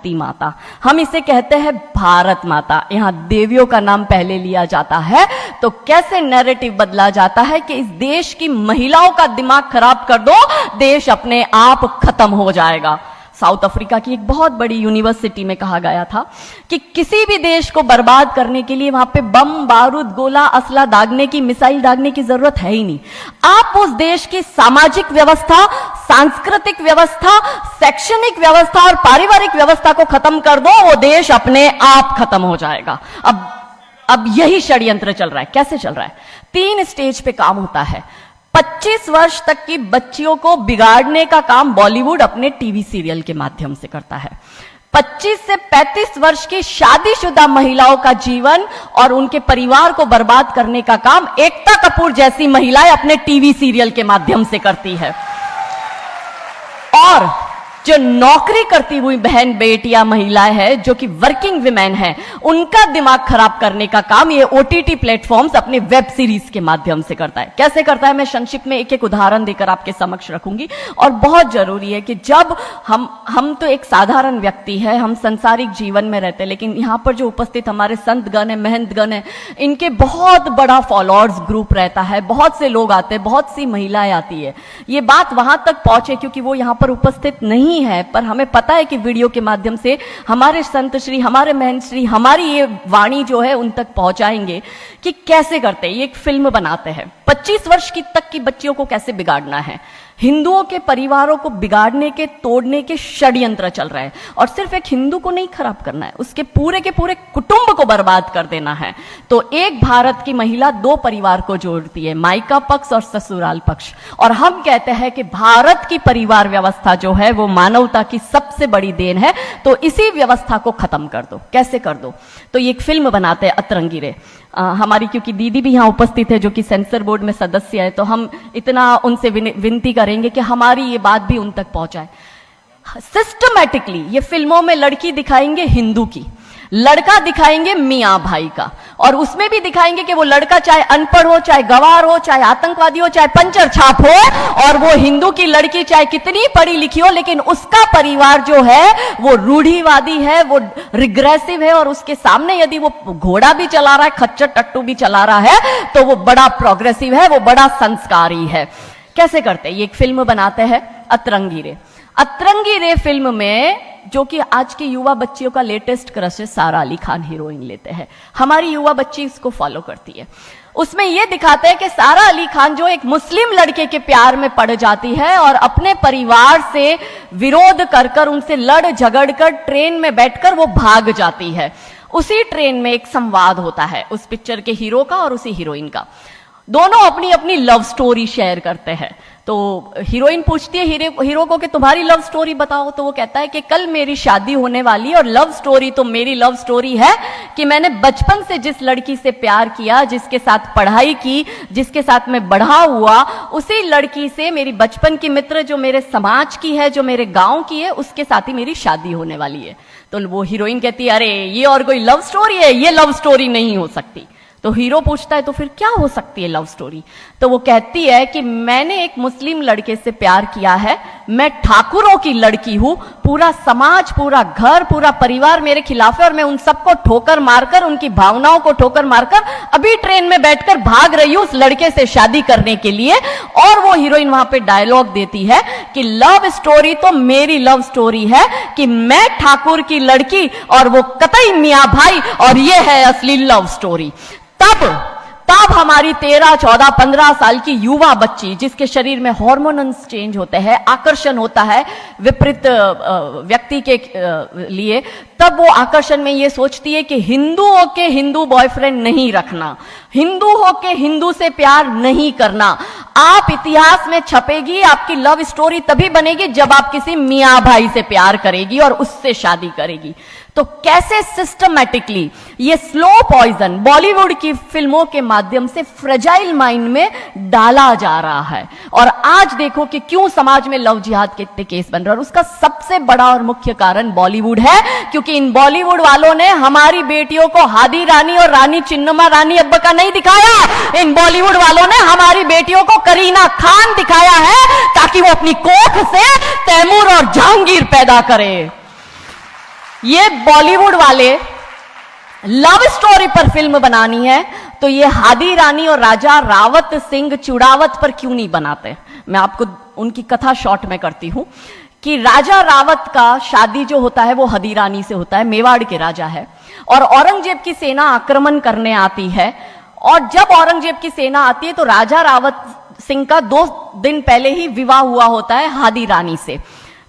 धरती माता, हम इसे कहते हैं भारत माता। यहां देवियों का नाम पहले लिया जाता है, तो कैसे नैरेटिव बदला जाता है कि इस देश की महिलाओं का दिमाग खराब कर दो, देश अपने आप खत्म हो जाएगा। साउथ अफ्रीका की एक बहुत बड़ी यूनिवर्सिटी में कहा गया था कि किसी भी देश को बर्बाद करने के लिए वहां पे बम, बारूद, गोला, असला दागने की, मिसाइल दागने की जरूरत है ही नहीं। आप उस देश की सामाजिक व्यवस्था, सांस्कृतिक व्यवस्था, शैक्षणिक व्यवस्था और पारिवारिक व्यवस्था को खत्म कर दो, वो देश अपने आप खत्म हो जाएगा। अब यही षड्यंत्र चल रहा है। कैसे चल रहा है? 3 स्टेज पे काम होता है। 25 वर्ष तक की बच्चियों को बिगाड़ने का काम बॉलीवुड अपने टीवी सीरियल के माध्यम से करता है। 25 से 35 वर्ष की शादीशुदा महिलाओं का जीवन और उनके परिवार को बर्बाद करने का काम एकता कपूर जैसी महिलाएं अपने टीवी सीरियल के माध्यम से करती है। और जो नौकरी करती हुई बहन बेटियां महिलाएं हैं, जो कि वर्किंग विमेन हैं, उनका दिमाग खराब करने का काम ये ओटीटी प्लेटफॉर्म्स अपने वेब सीरीज के माध्यम से करता है। कैसे करता है, मैं संक्षिप्त में एक एक उदाहरण देकर आपके समक्ष रखूंगी। और बहुत जरूरी है कि जब हम तो एक साधारण व्यक्ति है, हम संसारिक जीवन में रहते हैं, लेकिन यहां पर जो उपस्थित हमारे संतगण है, महंतगण है, इनके बहुत बड़ा फॉलोअर्स ग्रुप रहता है, बहुत से लोग आते हैं, बहुत सी महिलाएं आती है। ये बात वहां तक पहुंचे क्योंकि वो यहां पर उपस्थित नहीं है, पर हमें पता है कि वीडियो के माध्यम से हमारे संत श्री, हमारे महंत श्री हमारी ये वाणी जो है उन तक पहुंचाएंगे कि कैसे करते हैं। ये एक फिल्म बनाते हैं 25 वर्ष की तक की बच्चियों को कैसे बिगाड़ना है। हिंदुओं के परिवारों को बिगाड़ने के, तोड़ने के षड्यंत्र चल रहा है। और सिर्फ एक हिंदू को नहीं खराब करना है, उसके पूरे के पूरे कुटुंब को बर्बाद कर देना है। तो एक भारत की महिला 2 परिवार को जोड़ती है, मायका पक्ष और ससुराल पक्ष। और हम कहते हैं कि भारत की परिवार व्यवस्था जो है वो मानवता की सबसे बड़ी देन है। तो इसी व्यवस्था को खत्म कर दो। कैसे कर दो? तो ये एक फिल्म बनाते हैं अतरंगी रे। हमारी क्योंकि दीदी भी यहां उपस्थित है जो कि सेंसर बोर्ड में सदस्य है, तो हम इतना उनसे विनती करेंगे कि हमारी ये बात भी उन तक पहुंचाए। सिस्टमैटिकली ये फिल्मों में लड़की दिखाएंगे हिंदू की, लड़का दिखाएंगे मियां भाई का, और उसमें भी दिखाएंगे कि वो लड़का चाहे अनपढ़ हो, चाहे गवार हो, चाहे आतंकवादी हो, चाहे पंचर छाप हो, और वो हिंदू की लड़की चाहे कितनी पढ़ी लिखी हो, लेकिन उसका परिवार जो है वो रूढ़िवादी है, वो रिग्रेसिव है, और उसके सामने यदि वो घोड़ा भी चला रहा है, खच्चर टट्टू भी चला रहा है, तो वो बड़ा प्रोग्रेसिव है, वो बड़ा संस्कारी है। कैसे करते हैं? ये एक फिल्म बनाते हैं अतरंगी रे। अतरंगी रे फिल्म में जो कि आज की युवा बच्चियों का लेटेस्ट क्रश है, सारा अली खान हीरोइन लेते हैं। हमारी युवा बच्ची इसको फॉलो करती है। उसमें यह दिखाते हैं कि सारा अली खान जो एक मुस्लिम लड़के के प्यार में पड़ जाती है और अपने परिवार से विरोध कर कर, उनसे लड़ झगड़ कर ट्रेन में बैठकर वो भाग जाती है। उसी ट्रेन में एक संवाद होता है उस पिक्चर के हीरो का और उसी हीरोइन का। दोनों अपनी अपनी लव स्टोरी शेयर करते हैं। तो हीरोइन पूछती है हीरो को कि तुम्हारी लव स्टोरी बताओ। तो वो कहता है कि कल मेरी शादी होने वाली है और लव स्टोरी तो मेरी लव स्टोरी है कि मैंने बचपन से जिस लड़की से प्यार किया, जिसके साथ पढ़ाई की, जिसके साथ मैं बढ़ा हुआ, उसी लड़की से, मेरी बचपन की मित्र जो मेरे समाज की है, जो मेरे गांव की है, उसके साथ ही मेरी शादी होने वाली है। तो वो हीरोइन कहती है अरे ये और कोई लव स्टोरी है, ये लव स्टोरी नहीं हो सकती। तो हीरो पूछता है तो फिर क्या हो सकती है लव स्टोरी? तो वो कहती है कि मैंने एक मुस्लिम लड़के से प्यार किया है, मैं ठाकुरों की लड़की हूं, पूरा समाज, पूरा घर, पूरा परिवार मेरे खिलाफ है और मैं उन सबको ठोकर मारकर, उनकी भावनाओं को ठोकर मारकर अभी ट्रेन में बैठकर भाग रही हूं उस लड़के से शादी करने के लिए। और वो हीरोइन वहां पे डायलॉग देती है कि लव स्टोरी तो मेरी लव स्टोरी है कि मैं ठाकुर की लड़की और वो कतई मियां भाई, और ये है असली लव स्टोरी। तब हमारी 13, 14, 15 साल की युवा बच्ची, जिसके शरीर में हार्मोन्स चेंज होते हैं, आकर्षण होता है विपरीत व्यक्ति के लिए, तब वो आकर्षण में ये सोचती है कि हिंदू होके हिंदू बॉयफ्रेंड नहीं रखना, हिंदू होके हिंदू से प्यार नहीं करना। आप इतिहास में छपेगी, आपकी लव स्टोरी तभी बनेगी जब आप किसी मियां भाई से प्यार करेगी और उससे शादी करेगी। तो कैसे सिस्टमैटिकली ये स्लो पॉइजन बॉलीवुड की फिल्मों के माध्यम से फ्रेजाइल माइंड में डाला जा रहा है। और आज देखो कि क्यों समाज में लव जिहाद के केस बन रहा है, और उसका सबसे बड़ा और मुख्य कारण बॉलीवुड है, क्योंकि इन बॉलीवुड वालों ने हमारी बेटियों को हादी रानी और रानी चिन्नमा रानी अब्बा का नहीं दिखाया। इन बॉलीवुड वालों ने हमारी बेटियों को करीना खान दिखाया है ताकि वो अपनी कोख से तैमूर और जहांगीर पैदा करे। ये बॉलीवुड वाले लव स्टोरी पर फिल्म बनानी है तो ये हादी रानी और राजा रावत सिंह चुड़ावत पर क्यों नहीं बनाते? मैं आपको उनकी कथा शॉर्ट में करती हूं कि राजा रावत का शादी जो होता है वो हदी रानी से होता है, मेवाड़ के राजा है, और औरंगजेब की सेना आक्रमण करने आती है। और जब औरंगजेब की सेना आती है तो राजा रावत सिंह का 2 दिन पहले ही विवाह हुआ होता है हादी रानी से।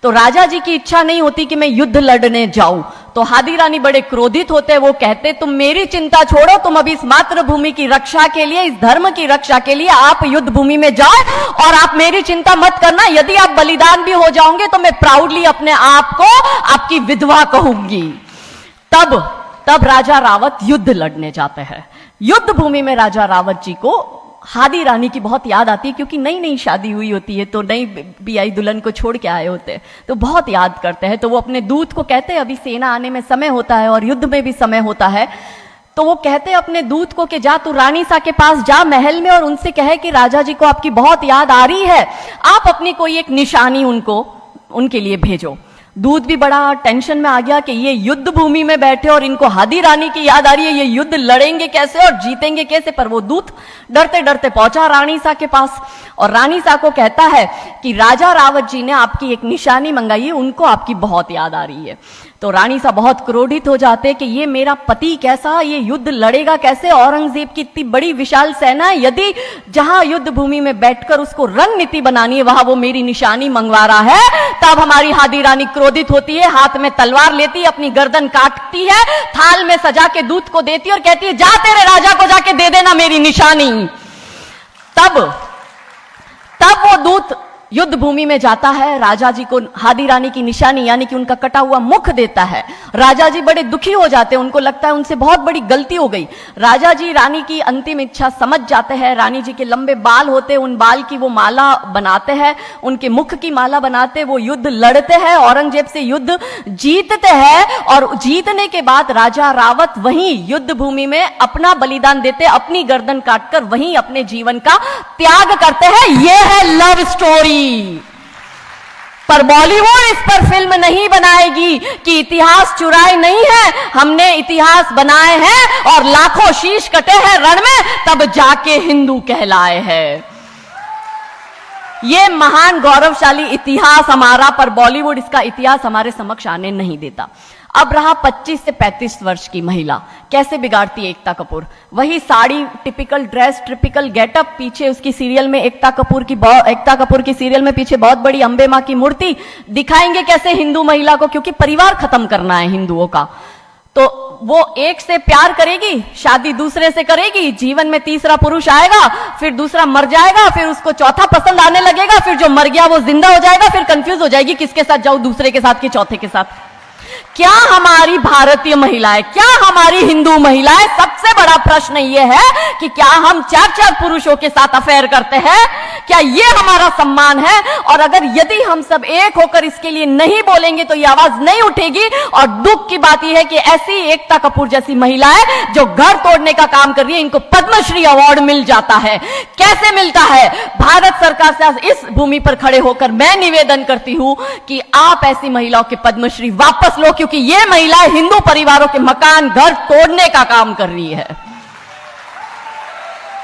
तो राजा जी की इच्छा नहीं होती कि मैं युद्ध लड़ने जाऊं, तो हादी रानी बड़े क्रोधित होते हैं। वो कहते तुम मेरी चिंता छोड़ो, तुम अभी इस मातृभूमि की रक्षा के लिए, इस धर्म की रक्षा के लिए आप युद्ध भूमि में जाओ और आप मेरी चिंता मत करना। यदि आप बलिदान भी हो जाओगे तो मैं प्राउडली अपने आप को आपकी विधवा कहूंगी। तब राजा रावत युद्ध लड़ने जाते हैं। युद्ध भूमि में राजा रावत जी को हादी रानी की बहुत याद आती है, क्योंकि नई नई शादी हुई होती है तो नई बियाई दुल्हन को छोड़ के आए होते हैं, तो बहुत याद करते हैं। तो वो अपने दूत को कहते हैं, अभी सेना आने में समय होता है और युद्ध में भी समय होता है, तो वो कहते हैं अपने दूत को कि जा तू रानी सा के पास जा महल में और उनसे कहे कि राजा जी को आपकी बहुत याद आ रही है, आप अपनी कोई एक निशानी उनके लिए भेजो। दूत भी बड़ा टेंशन में आ गया कि ये युद्ध भूमि में बैठे और इनको हादी रानी की याद आ रही है, ये युद्ध लड़ेंगे कैसे और जीतेंगे कैसे। पर वो दूत डरते डरते पहुंचा रानी सा के पास और रानी सा को कहता है कि राजा रावत जी ने आपकी एक निशानी मंगाई है, उनको आपकी बहुत याद आ रही है। तो रानी सा बहुत क्रोधित हो जाते कि ये मेरा पति कैसा, ये युद्ध लड़ेगा कैसे, औरंगजेब की इतनी बड़ी विशाल सेना है, यदि जहां युद्ध भूमि में बैठकर उसको रणनीति बनानी है वहां वो मेरी निशानी मंगवा रहा है। तब हमारी हादी रानी क्रोधित होती है, हाथ में तलवार लेती है, अपनी गर्दन काटती है, थाल में सजा के दूत को देती है और कहती है जा तेरे राजा को जाके दे देना मेरी निशानी। तब वो दूत युद्ध भूमि में जाता है, राजा जी को हादी रानी की निशानी यानी कि उनका कटा हुआ मुख देता है। राजा जी बड़े दुखी हो जाते हैं, उनको लगता है उनसे बहुत बड़ी गलती हो गई। राजा जी रानी की अंतिम इच्छा समझ जाते हैं। रानी जी के लंबे बाल होते हैं, उन बाल की वो माला बनाते हैं, उनके मुख की माला बनाते, वो युद्ध लड़ते हैं, औरंगजेब से युद्ध जीतते हैं। और जीतने के बाद राजा रावत वहीं युद्ध भूमि में अपना बलिदान देते, अपनी गर्दन काटकर वहीं अपने जीवन का त्याग करते हैं। यह है लव स्टोरी। पर बॉलीवुड इस पर फिल्म नहीं बनाएगी कि इतिहास चुराए नहीं है, हमने इतिहास बनाए हैं और लाखों शीश कटे हैं रण में, तब जाके हिंदू कहलाए हैं। ये महान गौरवशाली इतिहास हमारा, पर बॉलीवुड इसका इतिहास हमारे समक्ष आने नहीं देता। अब रहा 25 से 35 वर्ष की महिला, कैसे बिगाड़ती है एकता कपूर। वही sari, typical dress, typical getup, पीछे उसकी सीरियल में एकता कपूर की सीरियल में पीछे बहुत बड़ी अंबे मां की मूर्ति। दिखाएंगे कैसे हिंदू महिला को, क्योंकि परिवार खत्म करना है हिंदुओं का। तो वो एक से प्यार करेगी, शादी दूसरे से करेगी, जीवन में तीसरा पुरुष आएगा, फिर दूसरा मर जाएगा, फिर उसको चौथा पसंद आने लगेगा, फिर जो मर गया वो जिंदा हो जाएगा, फिर कंफ्यूज हो जाएगी किसके साथ जाऊं, दूसरे के साथ कि चौथे के साथ। क्या हमारी भारतीय महिलाएं, क्या हमारी हिंदू महिलाएं, सबसे बड़ा प्रश्न यह है कि क्या हम 4-4 पुरुषों के साथ अफेयर करते हैं? क्या यह हमारा सम्मान है? और अगर यदि हम सब एक होकर इसके लिए नहीं बोलेंगे तो यह आवाज नहीं उठेगी। और दुख की बात यह है कि ऐसी एकता कपूर जैसी महिलाएं जो घर तोड़ने का काम कर रही है, इनको पद्मश्री अवार्ड मिल जाता है। कैसे मिलता है? भारत सरकार से इस भूमि पर खड़े होकर मैं निवेदन करती हूं कि आप ऐसी महिलाओं के पद्मश्री वापस लो, क्योंकि ये महिलाएं हिंदू परिवारों के मकान, घर तोड़ने का काम कर रही है।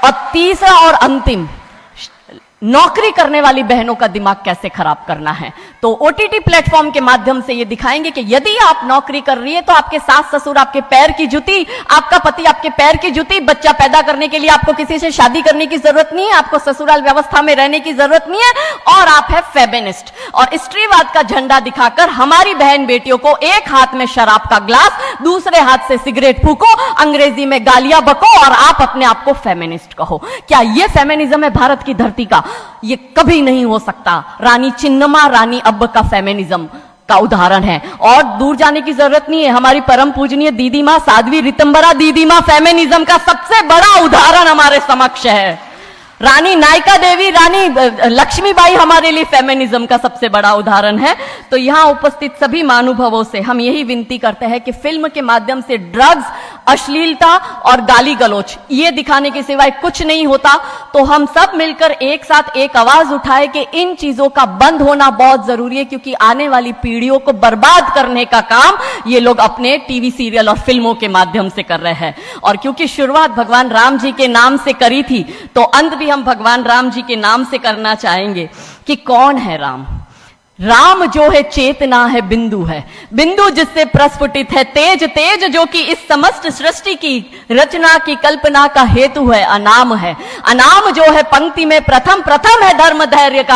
और तीसरा और अंतिम, नौकरी करने वाली बहनों का दिमाग कैसे खराब करना है। तो ओटीटी प्लेटफॉर्म के माध्यम से ये दिखाएंगे कि यदि आप नौकरी कर रही है तो आपके सास ससुर आपके पैर की जूती, आपका पति आपके पैर की जूती। बच्चा पैदा करने के लिए आपको किसी से शादी करने की जरूरत नहीं है, आपको ससुराल व्यवस्था में रहने की जरूरत नहीं है, और आप है फेमिनिस्ट। और स्त्रीवाद का झंडा दिखाकर हमारी बहन बेटियों को एक हाथ में शराब का ग्लास, दूसरे हाथ से सिगरेट फूको, अंग्रेजी में गालियां बको और आप अपने आप को फेमिनिस्ट कहो। क्या यह फेमिनिज्म है भारत की धरती का? ये कभी नहीं हो सकता। रानी चिन्नमा, रानी अब्ब का फेमिनिज्म का उदाहरण है, और दूर जाने की जरूरत नहीं है। हमारी परम पूजनीय दीदी मां साध्वी रितंबरा दीदी मां फेमिनिज्म का सबसे बड़ा उदाहरण हमारे समक्ष है। रानी नायका देवी, रानी लक्ष्मीबाई हमारे लिए फेमिनिज्म का सबसे बड़ा उदाहरण है। तो यहां उपस्थित सभी महानुभावों से हम यही विनती करते हैं कि फिल्म के माध्यम से ड्रग्स अश्लीलता और गाली गलौच, ये दिखाने के सिवाय कुछ नहीं होता। तो हम सब मिलकर एक साथ एक आवाज उठाए कि इन चीजों का बंद होना बहुत जरूरी है, क्योंकि आने वाली पीढ़ियों को बर्बाद करने का काम ये लोग अपने टीवी सीरियल और फिल्मों के माध्यम से कर रहे हैं। और क्योंकि शुरुआत भगवान राम जी के नाम से करी थी, तो अंत भी हम भगवान राम जी के नाम से करना चाहेंगे कि कौन है राम। राम जो है चेतना है, बिंदु है, बिंदु जिससे प्रस्फुटित है तेज, तेज जो कि इस समस्त सृष्टि की रचना की कल्पना का हेतु है, अनाम है, अनाम जो है पंक्ति में प्रथम, प्रथम है धर्म धैर्य का